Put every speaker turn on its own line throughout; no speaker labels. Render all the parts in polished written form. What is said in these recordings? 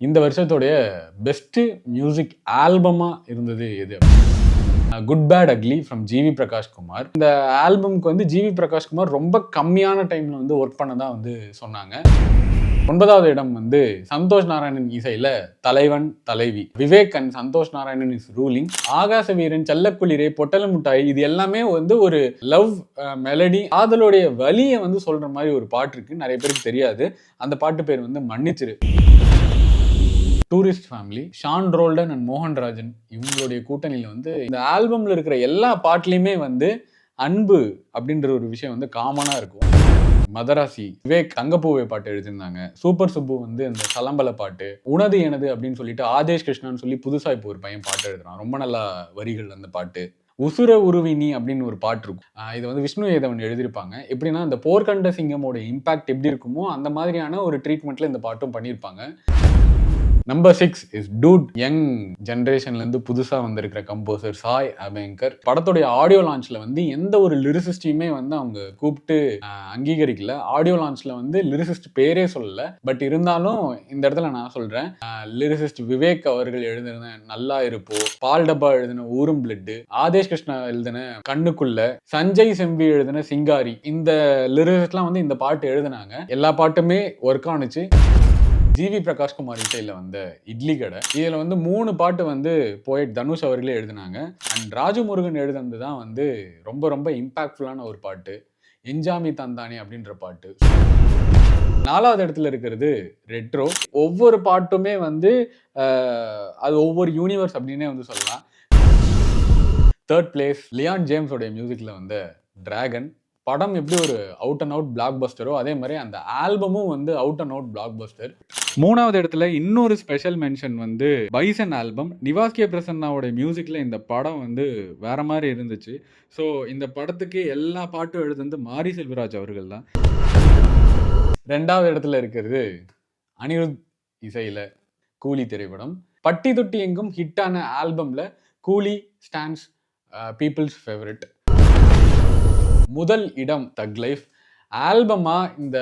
இந்த வருஷத்தோடைய best music ஆல்பமா இருந்தது எது? குட் பேட் அக்லி ஃப்ரம் ஜிவி பிரகாஷ் குமார். இந்த ஆல்பம்க்கு வந்து ஜிவி பிரகாஷ் குமார் ரொம்ப கம்மியான டைம்ல வந்து ஒர்க் பண்ணதா வந்து சொன்னாங்க. 9வது இடம் வந்து சந்தோஷ் நாராயணன் இசையில Thalaivan Thalaivi. Vivek and Santhosh Narayanan is ruling. ஆகாச வீரன், செல்லக்குளிரே, பொட்டல முட்டாய், இது எல்லாமே வந்து ஒரு லவ் மெலடி, காதலுடைய வலியை வந்து சொல்ற மாதிரி ஒரு பாட்டு இருக்கு. நிறைய பேருக்கு தெரியாது. அந்த பாட்டு பேர் வந்து மன்னிச்சிரு. டூரிஸ்ட் ஃபேமிலி, ஷான் ரோல்டன் அண்ட் மோகன் ராஜன் இவங்களுடைய கூட்டணியில் வந்து இந்த ஆல்பம்ல இருக்கிற எல்லா பாட்டுலையுமே வந்து அன்பு அப்படின்ற ஒரு விஷயம் வந்து காமனா இருக்கும். மதராசி, விவேக் தங்கப்பூவை பாட்டு எழுதியிருந்தாங்க. சூப்பர் சுப்பு வந்து இந்த சலம்பல பாட்டு, உனது எனது அப்படின்னு சொல்லிட்டு ஆதேஷ் கிருஷ்ணான்னு சொல்லி புதுசா இப்போ ஒரு பையன் பாட்டு எழுதுறான். ரொம்ப நல்லா வரிகள் அந்த பாட்டு. உசுர உருவினி அப்படின்னு ஒரு பாட்டு இருக்கும். இது வந்து விஷ்ணு ஏதவன் எழுதியிருப்பாங்க. எப்படின்னா இந்த போர்க்கண்ட சிங்கமோட இம்பாக்ட் எப்படி இருக்குமோ அந்த மாதிரியான ஒரு ட்ரீட்மெண்ட்ல இந்த பாட்டும் பண்ணியிருப்பாங்க. Number 6 is dude. யங் ஜென்ரேஷன்ல இருந்து புதுசா வந்திருக்கிற கம்போசர் சாய் அபேங்கர். படத்துடைய ஆடியோ லான்ச்ல வந்து எந்த ஒரு லிரிசிஸ்டையுமே வந்து அவங்க கூப்பிட்டு அங்கீகரிக்கல. ஆடியோ லான்ச்ல வந்து லிரிசிஸ்ட் பேரே சொல்லல. பட் இருந்தாலும் இந்த இடத்துல நான் சொல்றேன், லிரிசிஸ்ட் விவேக் அவர்கள் எழுதின நல்லா இருப்போ, பால் டப்பா எழுதின ஊரும் பிளட், ஆதேஷ் கிருஷ்ணா எழுதின கண்ணுக்குள்ள, சஞ்சய் செம்பி எழுதின சிங்காரி, இந்த லிரிசிஸ்ட்லாம் வந்து இந்த பாட்டு எழுதினாங்க. எல்லா பாட்டுமே ஒர்க் ஆனுச்சு. ஜிவி பிரகாஷ் குமார் இசையில வந்த இட்லி கடை, இதுல வந்து 3 பாட்டு வந்து போயட் தனுஷ் அவர்களே எழுதினாங்க. அண்ட் ராஜமுருகன் எழுதுனது தான் வந்து ரொம்ப ரொம்ப இம்பாக்ட்ஃபுல்லான ஒரு பாட்டு, எஞ்சாமி தந்தானே அப்படின்ற பாட்டு. 4வது இடத்துல இருக்கிறது ரெட்ரோ. ஒவ்வொரு பாட்டுமே வந்து அது ஒவ்வொரு யூனிவர்ஸ் அப்படின்னே வந்து சொல்லலாம். 3rd பிளேஸ் லியான் ஜேம்ஸோடைய மியூசிக்ல வந்த டிராகன். படம் எப்படி ஒரு அவுட் அண்ட் அவுட் பிளாக் பஸ்டரோ அதே மாதிரி அந்த ஆல்பமும் வந்து out and out black Bastar. 3வது இடத்துல இன்னொரு ஸ்பெஷல் மென்ஷன் வந்து பைசன் ஆல்பம். நிவாஸ் கே பிரசன்னாவோட மியூசிக்ல இந்த படம் வந்து வேற மாதிரி இருந்துச்சு. ஸோ இந்த படத்துக்கு எல்லா பாட்டும் எழுதுந்து மாரி செல்வராஜ் அவர்கள் தான். 2வது இடத்துல இருக்கிறது அனிருத் இசையில கூலி திரைப்படம். பட்டி தொட்டி எங்கும் ஹிட்டான ஆல்பம்ல கூலி ஸ்டாண்ட்ஸ் பீப்புள்ஸ் ஃபேவரட். முதல் இடம் தக் லைஃப். ஆல்பமா இந்த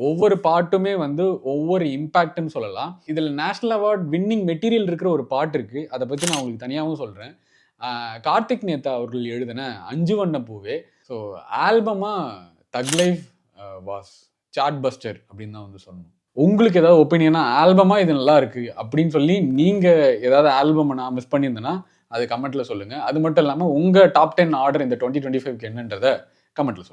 ஒவ்வொரு பாட்டுமே வந்து ஒவ்வொரு இம்பாக்ட்னு சொல்லலாம். இதில் நேஷனல் அவார்ட் வின்னிங் மெட்டீரியல் இருக்கிற ஒரு பாட்டு இருக்கு. அதை பற்றி நான் உங்களுக்கு தனியாகவும் சொல்கிறேன். கார்த்திக் நேத்தா அவர்கள் எழுதின 5 வண்ண பூவே. ஸோ ஆல்பமா தக் லைஃப் வாஸ் சார்ட் பஸ்டர் அப்படின்னு தான் வந்து சொல்லணும். உங்களுக்கு ஏதாவது ஒப்பீனியனா ஆல்பமா இது நல்லா இருக்கு அப்படின்னு சொல்லி நீங்கள் ஏதாவது ஆல்பம் நான் மிஸ் பண்ணியிருந்தேன்னா அது கமெண்ட்ல சொல்லுங்கள். அது மட்டும் இல்லாமல் உங்கள் டாப் 10 ஆர்டர் இந்த 2025க்கு என்னன்றதை கமெண்ட்ல சொல்லுங்கள்.